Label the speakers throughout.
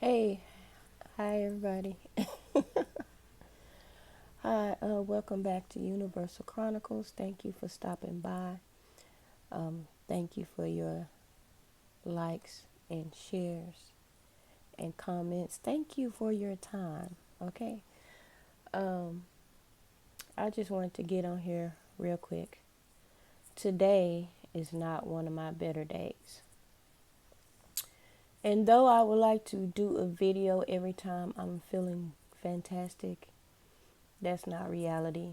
Speaker 1: Hey, hi everybody. Hi, welcome back to Universal Chronicles. Thank you for stopping by. Thank you for your likes and shares and comments. Thank you for your time. Okay. Um, I just wanted to get on here real quick. Today is not one of my better days. And though I would like to do a video every time I'm feeling fantastic, that's not reality.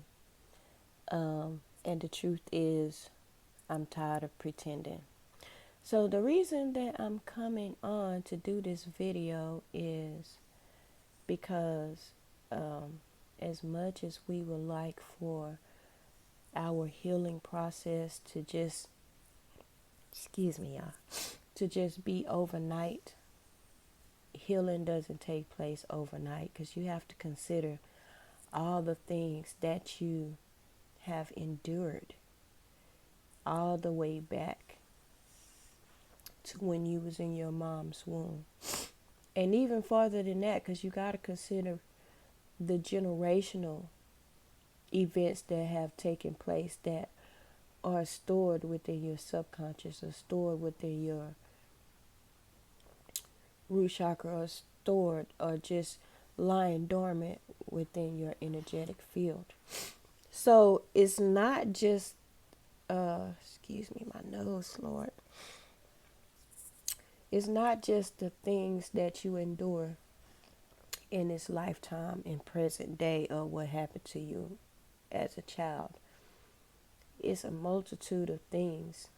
Speaker 1: And the truth is, I'm tired of pretending. So the reason that I'm coming on to do this video is because as much as we would like for our healing process to just, excuse me, y'all, to just be overnight, healing doesn't take place overnight because you have to consider all the things that you have endured all the way back to when you was in your mom's womb. And even farther than that, because you got to consider the generational events that have taken place that are stored within your subconscious or stored within your root chakra or stored or just lying dormant within your energetic field. So it's not just, excuse me, my nose, Lord. It's not just the things that you endure in this lifetime in present day or what happened to you as a child. It's a multitude of things,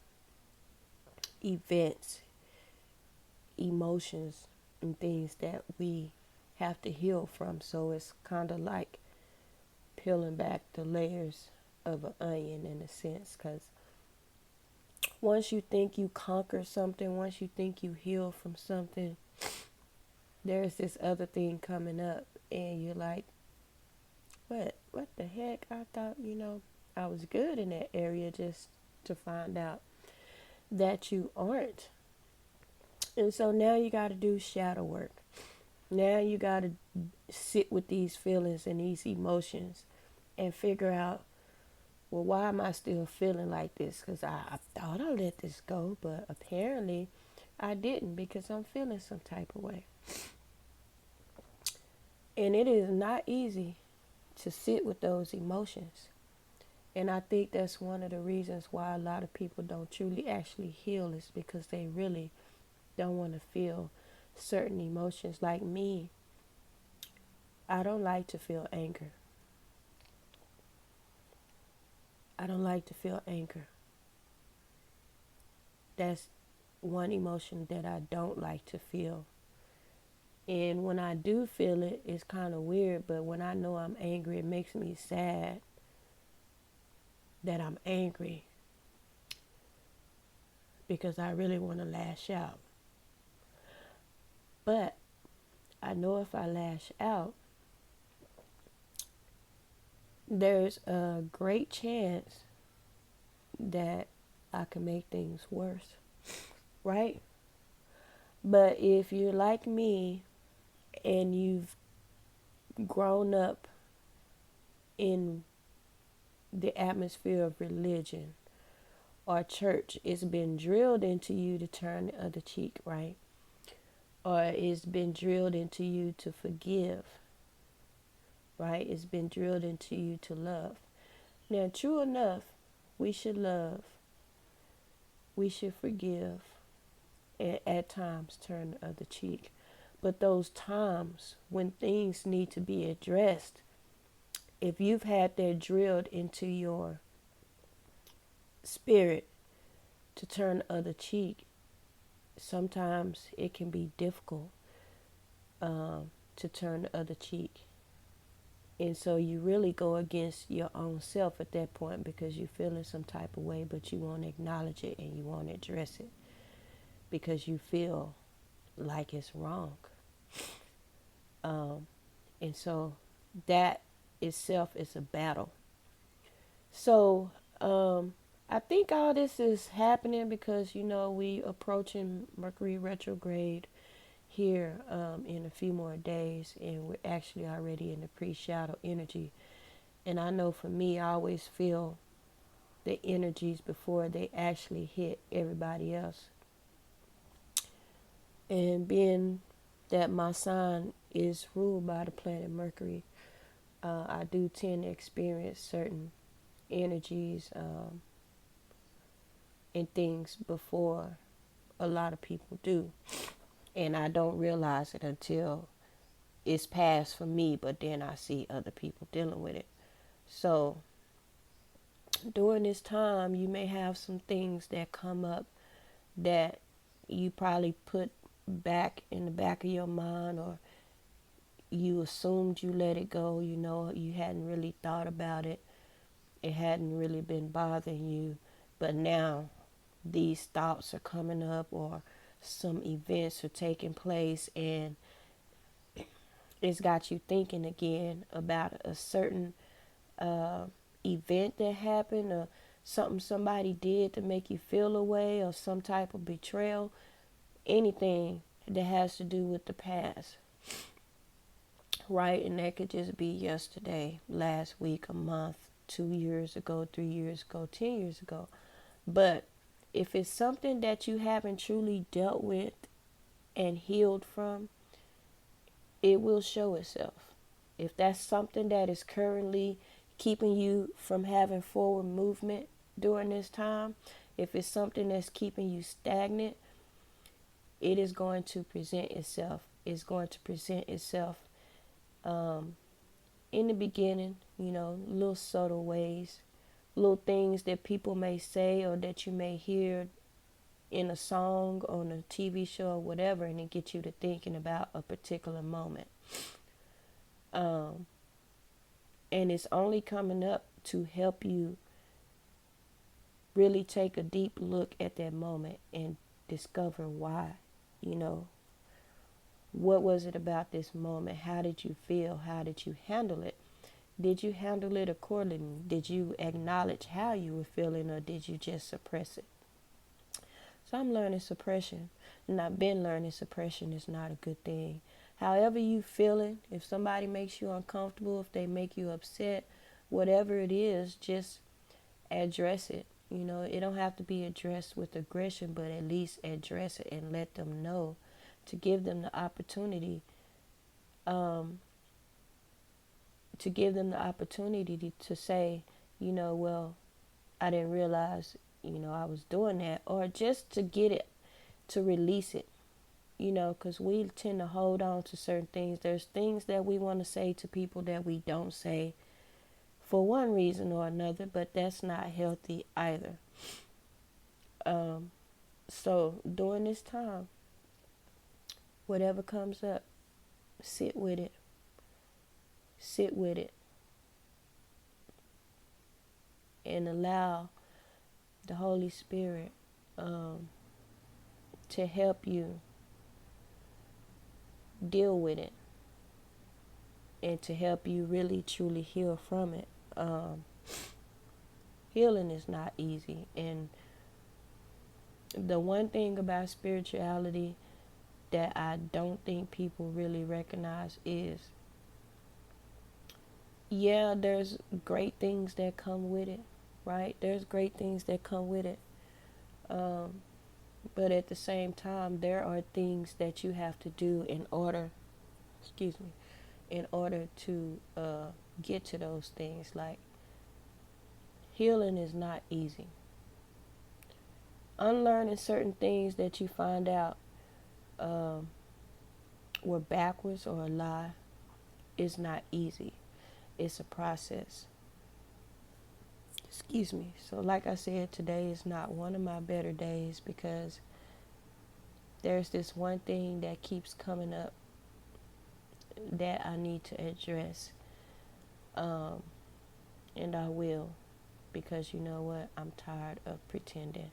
Speaker 1: events, emotions, and things that we have to heal from. So it's kind of like peeling back the layers of an onion in a sense, because once you think you conquer something, once you think you heal from something, there's this other thing coming up and you're like, what the heck? I thought, I was good in that area, just to find out that you aren't. And so now you got to do shadow work. Now you got to sit with these feelings and these emotions and figure out, well, why am I still feeling like this? Because I thought I let this go, but apparently I didn't, because I'm feeling some type of way. And it is not easy to sit with those emotions. And I think that's one of the reasons why a lot of people don't truly actually heal, is because they really don't want to feel certain emotions. Like me, I don't like to feel anger. I don't like to feel anger. That's one emotion that I don't like to feel. And when I do feel it, it's kind of weird, but when I know I'm angry, it makes me sad that I'm angry, because I really want to lash out. But I know if I lash out, there's a great chance that I can make things worse, right? But if you're like me and you've grown up in the atmosphere of religion or church, it's been drilled into you to turn the other cheek, right? Or it's been drilled into you to forgive, right? It's been drilled into you to love. Now, true enough, we should love, we should forgive, and at times turn the other cheek. But those times when things need to be addressed, if you've had that drilled into your spirit to turn the other cheek, sometimes it can be difficult to turn the other cheek. And so you really go against your own self at that point, because you're feeling some type of way, but you won't acknowledge it and you won't address it because you feel like it's wrong. And so that itself is a battle. So I think all this is happening because, we approaching Mercury retrograde here in a few more days, and we're actually already in the pre-shadow energy. And I know for me, I always feel the energies before they actually hit everybody else. And being that my sign is ruled by the planet Mercury, I do tend to experience certain energies and things before a lot of people do. And I don't realize it until it's past for me, but then I see other people dealing with it. So during this time, you may have some things that come up that you probably put back in the back of your mind, or you assumed you let it go. You know, you hadn't really thought about it. It hadn't really been bothering you. But now these thoughts are coming up, or some events are taking place, and it's got you thinking again about a certain event that happened, or something somebody did to make you feel a way, or some type of betrayal, anything that has to do with the past, right? And that could just be yesterday, last week, a month, 2 years ago, 3 years ago, 10 years ago. But if it's something that you haven't truly dealt with and healed from, it will show itself. If that's something that is currently keeping you from having forward movement during this time, if it's something that's keeping you stagnant, it is going to present itself. It's going to present itself in the beginning, little subtle ways, little things that people may say or that you may hear in a song, on a TV show, or whatever, and it gets you to thinking about a particular moment. And it's only coming up to help you really take a deep look at that moment and discover why. What was it about this moment? How did you feel? How did you handle it? Did you handle it accordingly? Did you acknowledge how you were feeling, or did you just suppress it? So I'm learning suppression, and I've been learning suppression is not a good thing. However you feeling, if somebody makes you uncomfortable, if they make you upset, whatever it is, just address it. It don't have to be addressed with aggression, but at least address it and let them know, to give them the opportunity to say, well, I didn't realize, I was doing that, or just to get it, to release it, because we tend to hold on to certain things. There's things that we want to say to people that we don't say for one reason or another, but that's not healthy either. So during this time, whatever comes up, sit with it. Sit with it. And allow the Holy Spirit to help you deal with it, and to help you really truly heal from it. Healing is not easy, and the one thing about spirituality that I don't think people really recognize is, yeah, there's great things that come with it, right? There's great things that come with it. But at the same time, there are things that you have to do in order to get to those things. Like, healing is not easy. Unlearning certain things that you find out were backwards or a lie is not easy. It's a process. So like I said, today is not one of my better days, because there's this one thing that keeps coming up that I need to address. And I will, because you know what? I'm tired of pretending.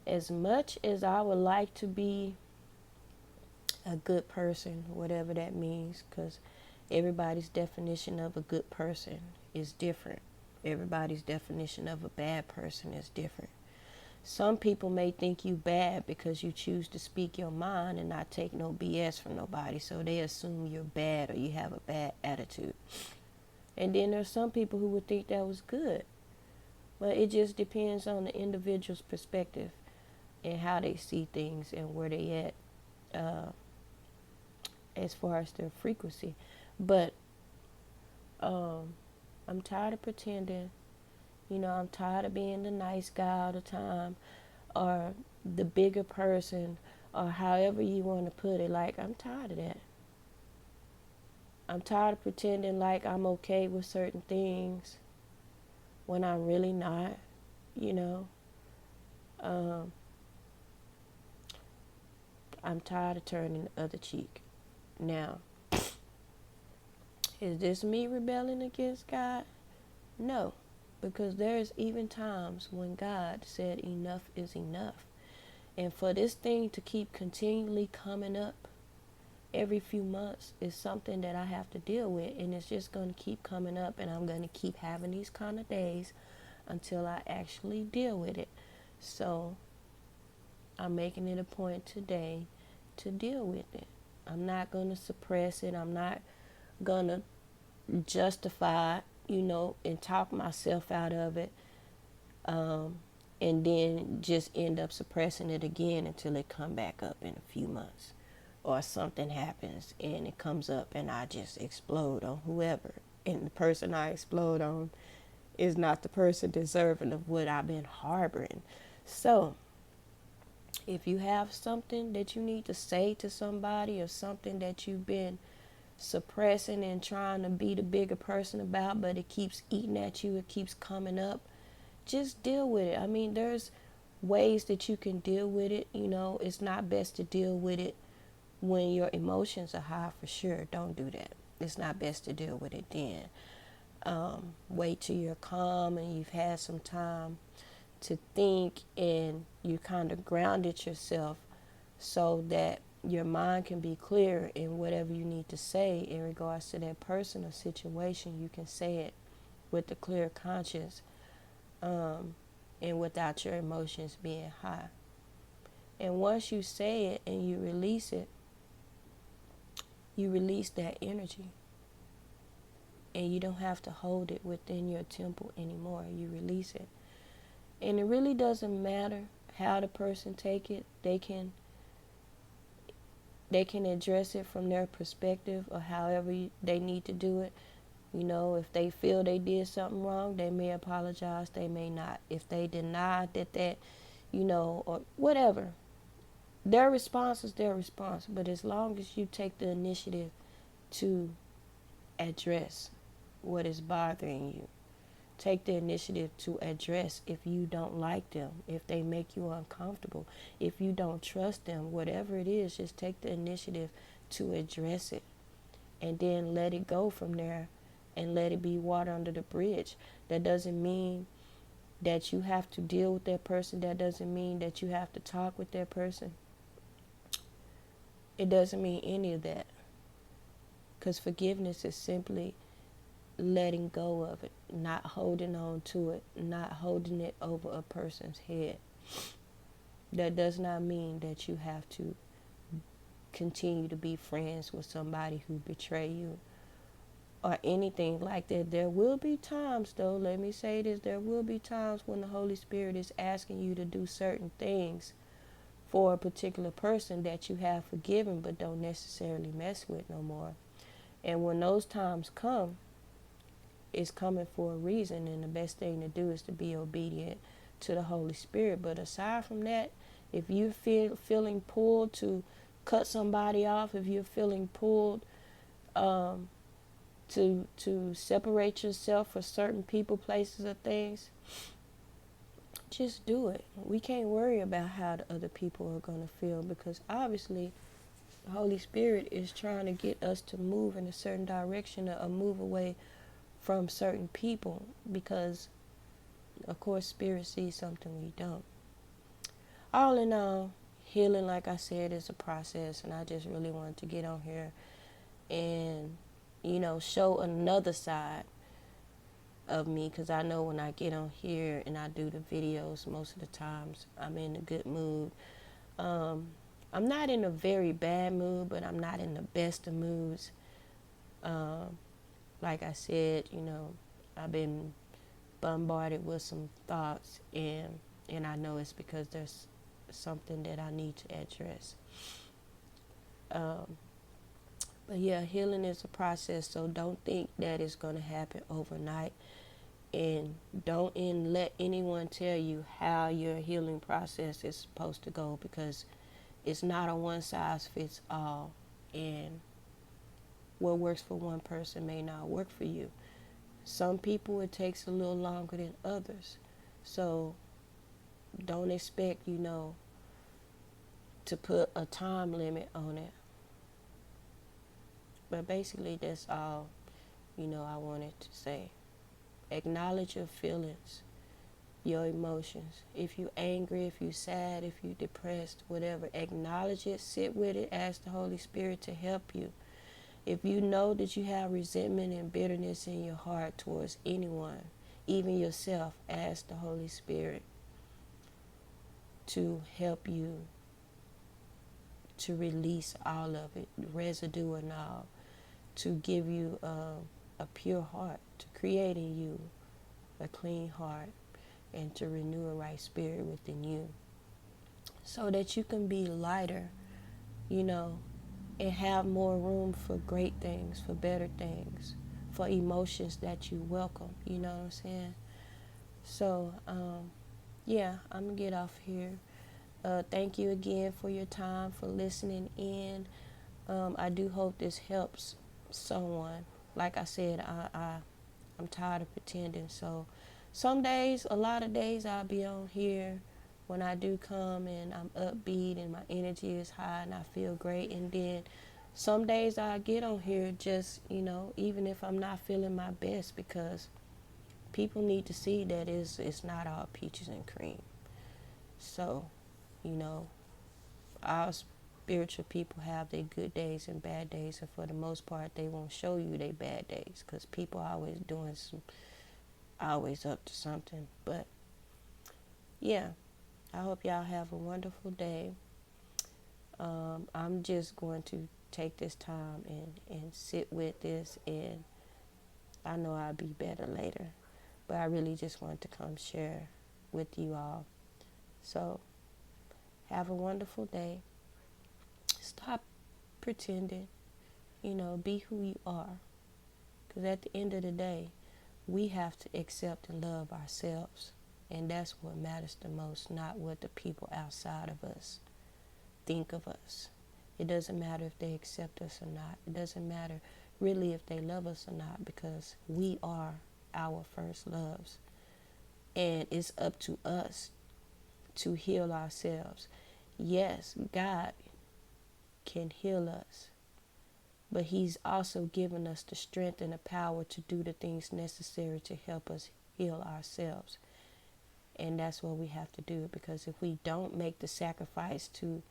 Speaker 1: As much as I would like to be a good person, whatever that means, because everybody's definition of a good person is different. Everybody's definition of a bad person is different. Some people may think you bad because you choose to speak your mind and not take no BS from nobody. So they assume you're bad or you have a bad attitude. And then there's some people who would think that was good. But it just depends on the individual's perspective and how they see things and where they at as far as their frequency. But I'm tired of pretending. I'm tired of being the nice guy all the time or the bigger person or however you want to put it. Like, I'm tired of that. I'm tired of pretending like I'm okay with certain things when I'm really not, you know. Um, I'm tired of turning the other cheek. Now, is this me rebelling against God? No, because there's even times when God said enough is enough. And for this thing to keep continually coming up every few months is something that I have to deal with. And it's just going to keep coming up. And I'm going to keep having these kind of days until I actually deal with it. So I'm making it a point today to deal with it. I'm not going to suppress it. I'm not going to justify, and talk myself out of it. And then just end up suppressing it again until it come back up in a few months. Or something happens and it comes up and I just explode on whoever. And the person I explode on is not the person deserving of what I've been harboring. So, if you have something that you need to say to somebody or something that you've been suppressing and trying to be the bigger person about, but it keeps eating at you, it keeps coming up, just deal with it. I mean, there's ways that you can deal with it. It's not best to deal with it when your emotions are high, for sure. Don't do that. It's not best to deal with it then. Wait till you're calm and you've had some time to think and you kind of grounded yourself so that your mind can be clear in whatever you need to say in regards to that person or situation. You can say it with a clear conscience, and without your emotions being high. And once you say it and you release it, you release that energy. And you don't have to hold it within your temple anymore. You release it. And it really doesn't matter how the person take it. They can address it from their perspective or however they need to do it. If they feel they did something wrong, they may apologize, they may not. If they deny that, or whatever, their response is their response. But as long as you take the initiative to address what is bothering you, take the initiative to address if you don't like them, if they make you uncomfortable, if you don't trust them, whatever it is, just take the initiative to address it and then let it go from there and let it be water under the bridge. That doesn't mean that you have to deal with that person. That doesn't mean that you have to talk with that person. It doesn't mean any of that. Because forgiveness is simply letting go of it, not holding on to it, not holding it over a person's head. That does not mean that you have to continue to be friends with somebody who betray you or anything like that. There will be times, though, let me say this, there will be times when the Holy Spirit is asking you to do certain things for a particular person that you have forgiven but don't necessarily mess with no more. And when those times come, it's coming for a reason, and the best thing to do is to be obedient to the Holy Spirit. But aside from that, if you're feeling pulled to cut somebody off, if you're feeling pulled to separate yourself from certain people, places, or things, just do it. We can't worry about how the other people are going to feel, because obviously the Holy Spirit is trying to get us to move in a certain direction or move away from certain people, because of course Spirit sees something we don't. All in all, healing, like I said, is a process, and I just really wanted to get on here and show another side of me, because I know when I get on here and I do the videos, most of the times I'm in a good mood. Um, I'm not in a very bad mood, but I'm not in the best of moods. Um, like I said, I've been bombarded with some thoughts, and I know it's because there's something that I need to address. Um, but yeah, healing is a process, so don't think that it's going to happen overnight, and don't let anyone tell you how your healing process is supposed to go, because it's not a one size fits all, and what works for one person may not work for you. Some people it takes a little longer than others. So don't expect, to put a time limit on it. But basically that's all, I wanted to say. Acknowledge your feelings, your emotions. If you're angry, if you're sad, if you're depressed, whatever, acknowledge it, sit with it, ask the Holy Spirit to help you. If you know that you have resentment and bitterness in your heart towards anyone, even yourself, ask the Holy Spirit to help you to release all of it, residue and all, to give you a pure heart, to create in you a clean heart, and to renew a right spirit within you, so that you can be lighter, you know, and have more room for great things, for better things, for emotions that you welcome. You know what I'm saying? So, yeah, I'm going to get off here. Thank you again for your time, for listening in. I do hope this helps someone. Like I said, I'm tired of pretending. So some days, a lot of days, I'll be on here when I do come and I'm upbeat and my energy is high and I feel great. And then some days I get on here just, even if I'm not feeling my best, because people need to see that it's not all peaches and cream. So, you know, our spiritual people have their good days and bad days, and for the most part, they won't show you their bad days, because people are always up to something. But yeah, I hope y'all have a wonderful day. I'm just going to take this time and sit with this, and I know I'll be better later. But I really just wanted to come share with you all. So have a wonderful day. Stop pretending, be who you are. Because at the end of the day, we have to accept and love ourselves. And that's what matters the most, not what the people outside of us think of us. It doesn't matter if they accept us or not. It doesn't matter really if they love us or not, because we are our first loves. And it's up to us to heal ourselves. Yes, God can heal us, but He's also given us the strength and the power to do the things necessary to help us heal ourselves. And that's what we have to do, because if we don't make the sacrifice to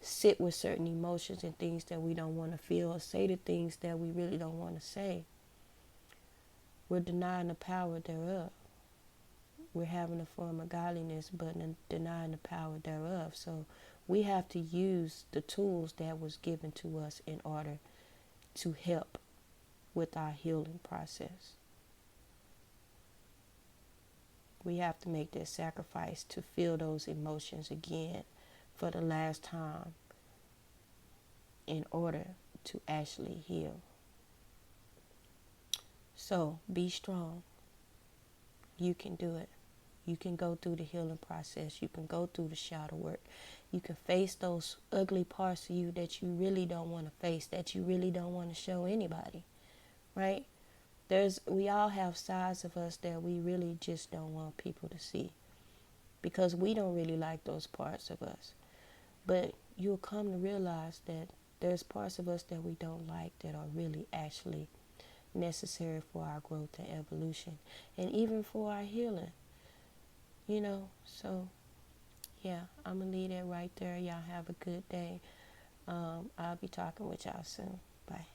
Speaker 1: sit with certain emotions and things that we don't want to feel, or say the things that we really don't want to say, we're denying the power thereof. We're having a form of godliness, but denying the power thereof. So we have to use the tools that was given to us in order to help with our healing process. We have to make that sacrifice to feel those emotions again for the last time in order to actually heal. So be strong. You can do it. You can go through the healing process. You can go through the shadow work. You can face those ugly parts of you that you really don't want to face, that you really don't want to show anybody, right? We all have sides of us that we really just don't want people to see, because we don't really like those parts of us. But you'll come to realize that there's parts of us that we don't like that are really actually necessary for our growth and evolution, and even for our healing. So yeah, I'm gonna leave that right there. Y'all have a good day. I'll be talking with y'all soon. Bye.